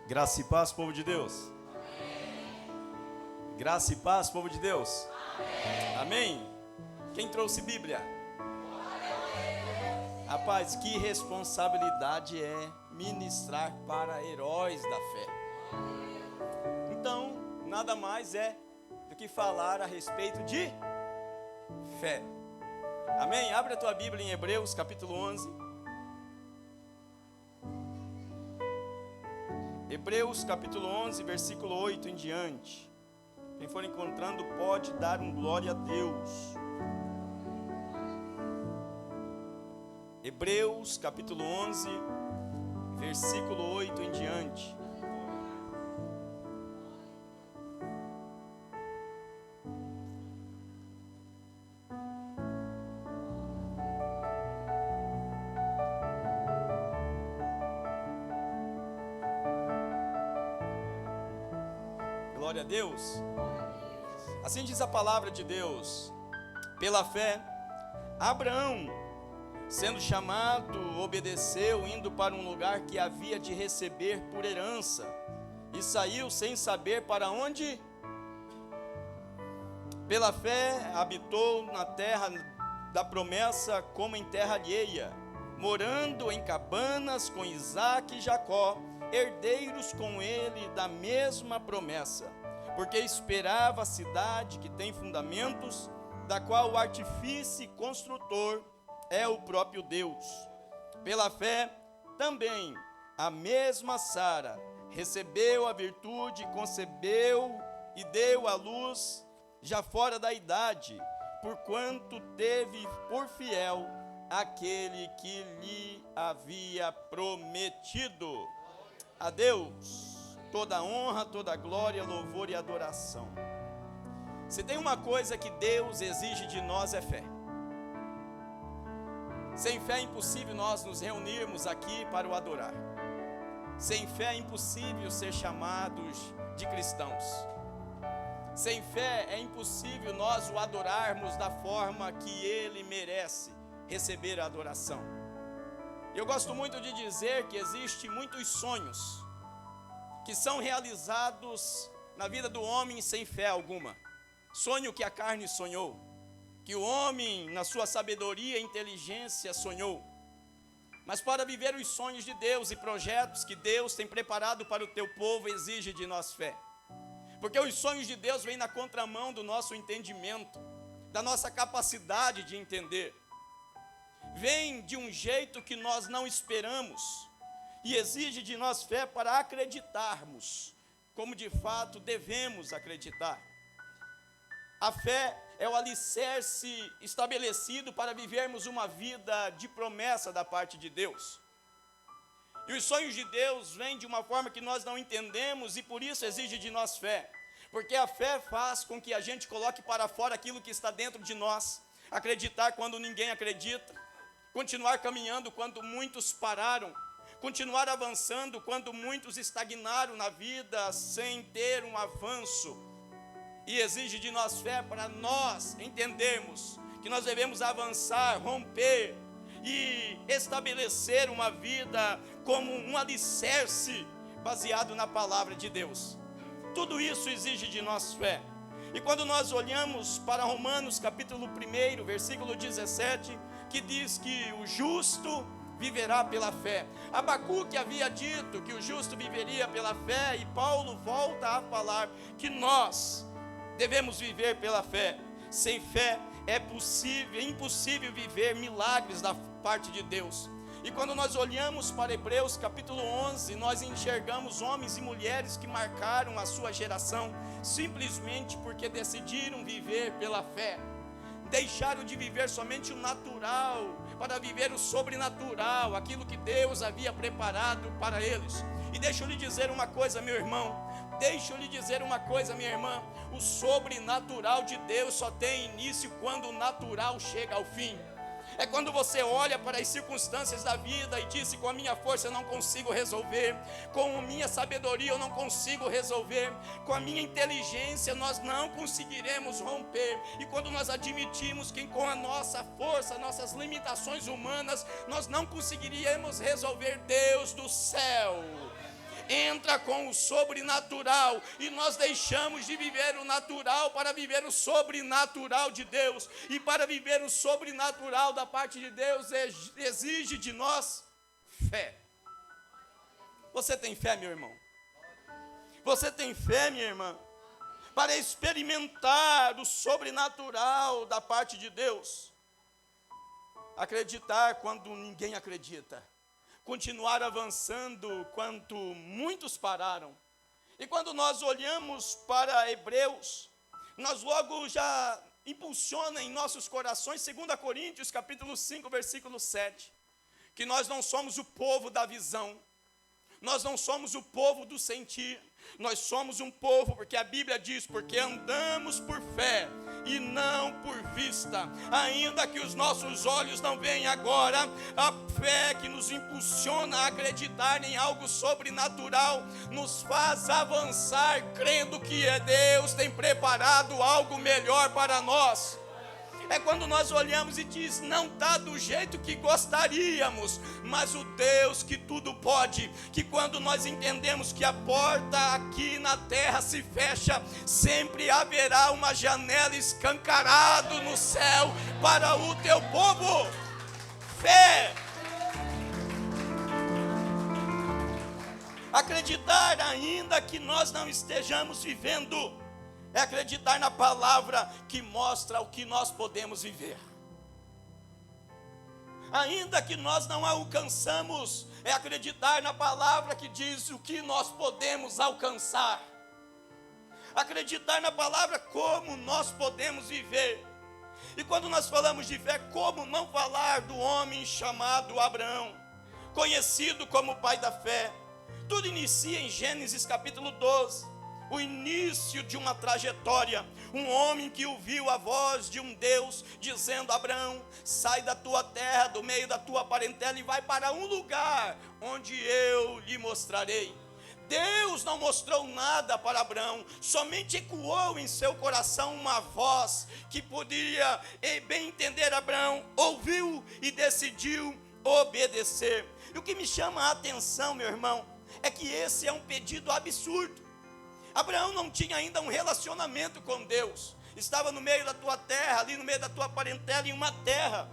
Graça e paz, povo de Deus. Amém. Graça e paz, povo de Deus. Amém. Amém. Quem trouxe Bíblia? Rapaz, que responsabilidade é ministrar para heróis da fé. Então, nada mais é do que falar a respeito de fé. Amém? Abre a tua Bíblia em Hebreus, capítulo 11. Hebreus capítulo 11, versículo 8 em diante. Quem for encontrando pode dar um glória a Deus. Hebreus capítulo 11, versículo 8 em diante. Glória a Deus. Assim diz a palavra de Deus: pela fé, Abraão, sendo chamado, obedeceu, indo para um lugar que havia de receber por herança, e saiu sem saber para onde. Pela fé, habitou na terra da promessa como em terra alheia, morando em cabanas com Isaque e Jacó, herdeiros com ele da mesma promessa, porque esperava a cidade que tem fundamentos, da qual o artífice construtor é o próprio Deus. Pela fé, também, a mesma Sara recebeu a virtude, concebeu e deu à luz, já fora da idade, porquanto teve por fiel aquele que lhe havia prometido. A Deus toda honra, toda glória, louvor e adoração. Se tem uma coisa que Deus exige de nós é fé. Sem fé é impossível nós nos reunirmos aqui para o adorar. Sem fé é impossível ser chamados de cristãos. Sem fé é impossível nós o adorarmos da forma que Ele merece receber a adoração. Eu gosto muito de dizer que existem muitos sonhos que são realizados na vida do homem sem fé alguma. Sonho que a carne sonhou, que o homem na sua sabedoria e inteligência sonhou. Mas para viver os sonhos de Deus e projetos que Deus tem preparado para o teu povo, exige de nós fé. Porque os sonhos de Deus vêm na contramão do nosso entendimento, da nossa capacidade de entender. Vem de um jeito que nós não esperamos e exige de nós fé para acreditarmos, como de fato devemos acreditar. A fé é o alicerce estabelecido para vivermos uma vida de promessa da parte de Deus. E os sonhos de Deus vêm de uma forma que nós não entendemos e por isso exige de nós fé. Porque a fé faz com que a gente coloque para fora aquilo que está dentro de nós, acreditar quando ninguém acredita, continuar caminhando quando muitos pararam, continuar avançando quando muitos estagnaram na vida sem ter um avanço. E exige de nós fé para nós entendermos que nós devemos avançar, romper e estabelecer uma vida como um alicerce baseado na palavra de Deus. Tudo isso exige de nós fé. E quando nós olhamos para Romanos capítulo 1, versículo 17, que diz que o justo viverá pela fé. Abacuque havia dito que o justo viveria pela fé, e Paulo volta a falar que nós devemos viver pela fé. Sem fé é impossível viver milagres da parte de Deus. E quando nós olhamos para Hebreus capítulo 11, nós enxergamos homens e mulheres que marcaram a sua geração simplesmente porque decidiram viver pela fé. Deixaram de viver somente o natural para viver o sobrenatural, aquilo que Deus havia preparado para eles. E deixa eu lhe dizer uma coisa, meu irmão, deixa eu lhe dizer uma coisa, minha irmã, o sobrenatural de Deus só tem início quando o natural chega ao fim. É quando você olha para as circunstâncias da vida e diz: com a minha força eu não consigo resolver, com a minha sabedoria eu não consigo resolver, com a minha inteligência nós não conseguiremos romper. E quando nós admitimos que com a nossa força, nossas limitações humanas, nós não conseguiríamos resolver, Deus do céu, entra com o sobrenatural, e nós deixamos de viver o natural para viver o sobrenatural de Deus. E para viver o sobrenatural da parte de Deus exige de nós fé. Você tem fé, meu irmão? Você tem fé, minha irmã? Para experimentar o sobrenatural da parte de Deus. Acreditar quando ninguém acredita. Continuar avançando quando muitos pararam. E quando nós olhamos para Hebreus, nós logo já impulsiona em nossos corações, 2 Coríntios capítulo 5, versículo 7, que nós não somos o povo da visão, nós não somos o povo do sentir, nós somos um povo, porque a Bíblia diz, porque andamos por fé e não por vista, ainda que os nossos olhos não veem agora, a fé que nos impulsiona a acreditar em algo sobrenatural, nos faz avançar, crendo que Deus tem preparado algo melhor para nós. É quando nós olhamos e diz, não está do jeito que gostaríamos, mas o Deus que tudo pode, que quando nós entendemos que a porta aqui na terra se fecha, sempre haverá uma janela escancarada no céu para o teu povo. Fé. Acreditar ainda que nós não estejamos vivendo, é acreditar na palavra que mostra o que nós podemos viver. Ainda que nós não alcançamos, é acreditar na palavra que diz o que nós podemos alcançar. Acreditar na palavra como nós podemos viver. E quando nós falamos de fé, como não falar do homem chamado Abraão, conhecido como pai da fé? Tudo inicia em Gênesis capítulo 12. O início de uma trajetória, um homem que ouviu a voz de um Deus dizendo, Abraão, sai da tua terra, do meio da tua parentela e vai para um lugar onde eu lhe mostrarei. Deus não mostrou nada para Abraão, somente ecoou em seu coração uma voz que podia bem entender. Abraão ouviu e decidiu obedecer. E o que me chama a atenção, meu irmão, é que esse é um pedido absurdo. Abraão não tinha ainda um relacionamento com Deus, estava no meio da tua terra, ali no meio da tua parentela, em uma terra,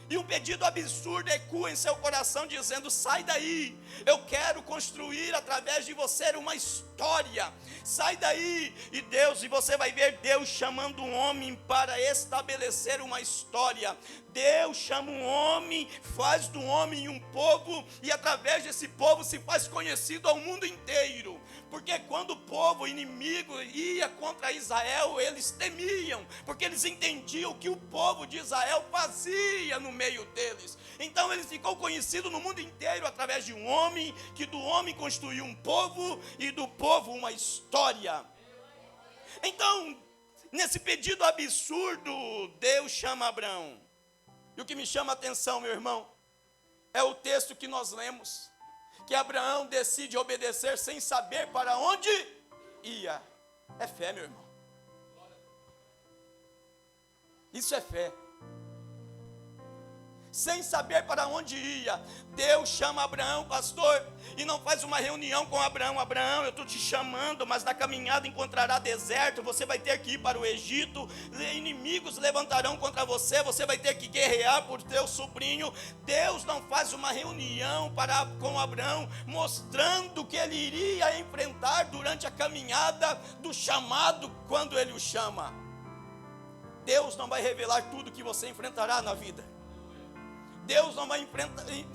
e um pedido absurdo ecoa em seu coração dizendo, sai daí, eu quero construir através de você uma história, sai daí. E você vai ver Deus chamando um homem para estabelecer uma história. Deus chama um homem, faz do homem um povo, e através desse povo se faz conhecido ao mundo inteiro. Porque quando o povo inimigo ia contra Israel, eles temiam, porque eles entendiam o que o povo de Israel fazia no meio deles. Então ele ficou conhecido no mundo inteiro através de um homem, que do homem construiu um povo, e do povo uma história. Então, nesse pedido absurdo, Deus chama Abraão. E o que me chama a atenção, meu irmão, é o texto que nós lemos, que Abraão decide obedecer sem saber para onde ia. É fé, meu irmão. Isso é fé. Sem saber para onde ia, Deus chama Abraão, pastor, e não faz uma reunião com Abraão. Abraão, eu estou te chamando, mas na caminhada encontrará deserto, você vai ter que ir para o Egito, inimigos levantarão contra você, você vai ter que guerrear por teu sobrinho. Deus não faz uma reunião com Abraão, mostrando o que ele iria enfrentar durante a caminhada do chamado, quando ele o chama. Deus não vai revelar tudo que você enfrentará na vida. Deus não vai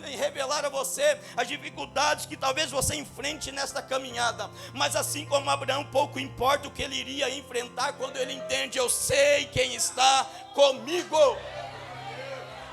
revelar a você as dificuldades que talvez você enfrente nesta caminhada. Mas assim como Abraão, pouco importa o que ele iria enfrentar quando ele entende, eu sei quem está comigo.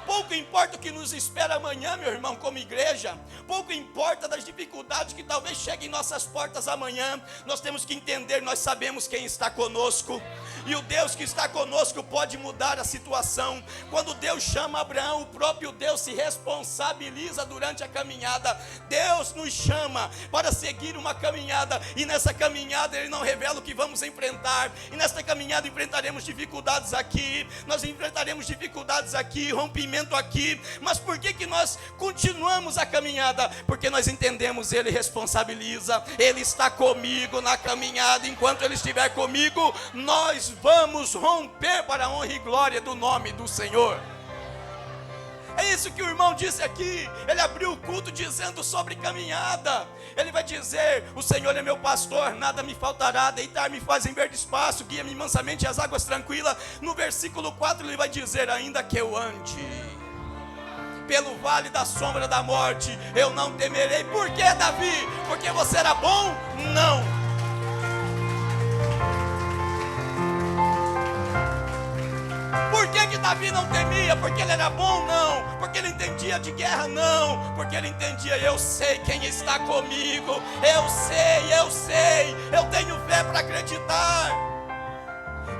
Pouco importa o que nos espera amanhã, meu irmão, como igreja. Pouco importa das dificuldades que talvez cheguem em nossas portas amanhã. Nós temos que entender, nós sabemos quem está conosco. E o Deus que está conosco pode mudar a situação. Quando Deus chama Abraão, o próprio Deus se responsabiliza durante a caminhada. Deus nos chama para seguir uma caminhada. E nessa caminhada Ele não revela o que vamos enfrentar. E nesta caminhada enfrentaremos dificuldades aqui. Nós enfrentaremos dificuldades aqui, rompimento momento aqui. Mas por que nós continuamos a caminhada? Porque nós entendemos, Ele responsabiliza, Ele está comigo na caminhada. Enquanto Ele estiver comigo, nós vamos romper para a honra e glória do nome do Senhor. É isso que o irmão disse aqui. Ele abriu o culto dizendo sobre caminhada. Ele vai dizer: o Senhor é meu pastor, nada me faltará. Deitar-me faz em verde espaço, guia-me mansamente às águas tranquilas. No versículo 4 ele vai dizer: ainda que eu ande pelo vale da sombra da morte, eu não temerei. Por que, Davi? Porque você era bom? Não. Por que Davi não temia? Porque ele era bom? Não. Porque ele entendia de guerra? Não. Porque ele entendia: eu sei quem está comigo. Eu tenho fé para acreditar.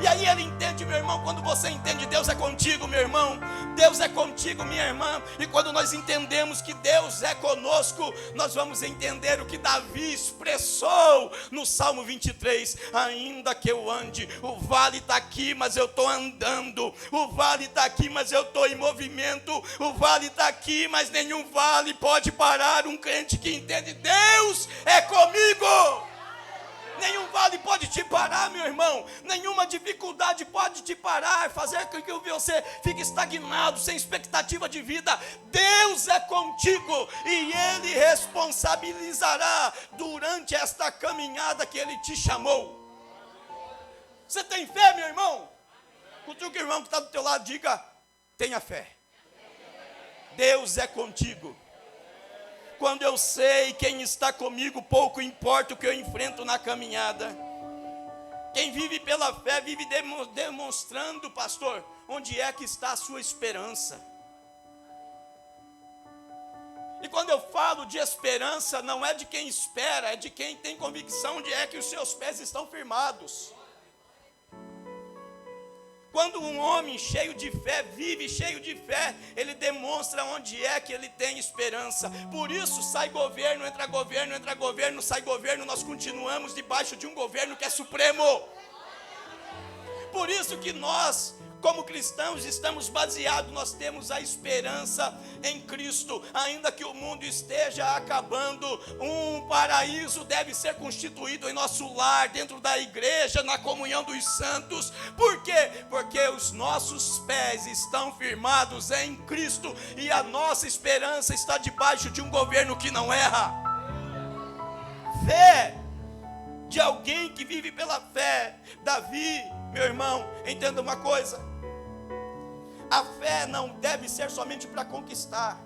E aí ele entende, meu irmão. Quando você entende, Deus é contigo, meu irmão. Deus é contigo, minha irmã. E quando nós entendemos que Deus é conosco, nós vamos entender o que Davi expressou no Salmo 23. Ainda que eu ande, o vale está aqui, mas eu estou andando. O vale está aqui, mas eu estou em movimento. O vale está aqui, mas nenhum vale pode parar um crente que entende: Deus é comigo. Nenhum vale pode te parar, meu irmão. Nenhuma dificuldade pode te parar, fazer com que você fique estagnado, sem expectativa de vida. Deus é contigo e Ele responsabilizará durante esta caminhada que Ele te chamou. Você tem fé, meu irmão? Cutuca o irmão que está do teu lado, diga: tenha fé. Deus é contigo. Quando eu sei quem está comigo, pouco importa o que eu enfrento na caminhada. Quem vive pela fé vive demonstrando, pastor, onde é que está a sua esperança. E quando eu falo de esperança, não é de quem espera, é de quem tem convicção onde é que os seus pés estão firmados. Quando um homem cheio de fé, vive cheio de fé, ele demonstra onde é que ele tem esperança. Por isso sai governo, entra governo, sai governo, nós continuamos debaixo de um governo que é supremo. Por isso que nós, como cristãos, estamos baseados, nós temos a esperança em Cristo. Ainda que o mundo esteja acabando, um paraíso deve ser constituído em nosso lar, dentro da igreja, na comunhão dos santos. Por quê? Porque os nossos pés estão firmados em Cristo e a nossa esperança está debaixo de um governo que não erra. Fé de alguém que vive pela fé. Davi, meu irmão, entenda uma coisa: a fé não deve ser somente para conquistar,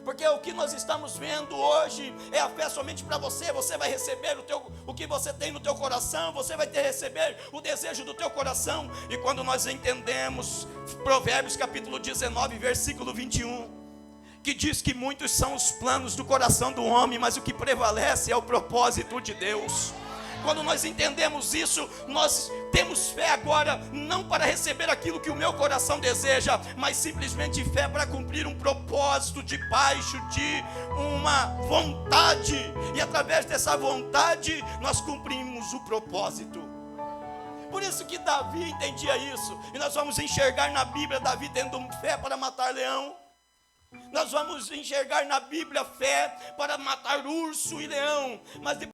porque o que nós estamos vendo hoje é a fé somente para você. Você vai receber o que você tem no teu coração, você vai receber o desejo do teu coração. E quando nós entendemos Provérbios capítulo 19, versículo 21, que diz que muitos são os planos do coração do homem, mas o que prevalece é o propósito de Deus. Quando nós entendemos isso, nós temos fé agora, não para receber aquilo que o meu coração deseja, mas simplesmente fé para cumprir um propósito debaixo de uma vontade. E através dessa vontade, nós cumprimos o propósito. Por isso que Davi entendia isso. E nós vamos enxergar na Bíblia Davi tendo fé para matar leão. Nós vamos enxergar na Bíblia fé para matar urso e leão. Mas